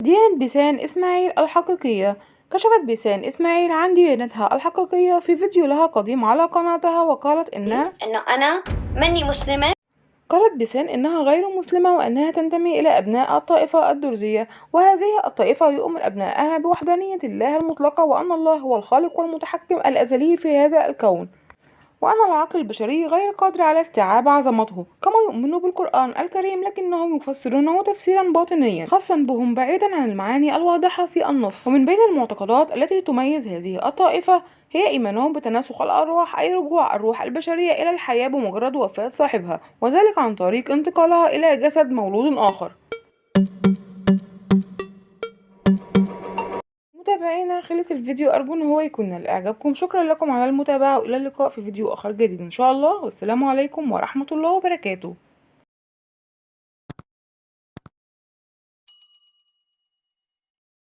ديانة بيسان إسماعيل الحقيقية. كشفت بيسان إسماعيل عن ديانتها الحقيقية في فيديو لها قديم على قناتها، وقالت إنه أنا مني مسلمة. قالت بيسان إنها غير مسلمة، وأنها تنتمي إلى أبناء الطائفة الدرزية، وهذه الطائفة يؤمن أبنائها بوحدانية الله المطلقة، وأن الله هو الخالق والمتحكم الأزلي في هذا الكون، وأن العقل البشري غير قادر على استيعاب عظمته. كما يؤمنوا بالقرآن الكريم، لكنهم يفسرونه تفسيرا باطنيا خاصا بهم بعيدا عن المعاني الواضحة في النص. ومن بين المعتقدات التي تميز هذه الطائفة هي إيمانهم بتناسخ الأرواح، أي رجوع الروح البشرية إلى الحياة بمجرد وفاة صاحبها، وذلك عن طريق انتقالها إلى جسد مولود آخر. متابعينا، خلص الفيديو، أرجو إن هو يكون نال إعجابكم. شكرا لكم على المتابعة، وإلى اللقاء في فيديو آخر جديد إن شاء الله، والسلام عليكم ورحمة الله وبركاته.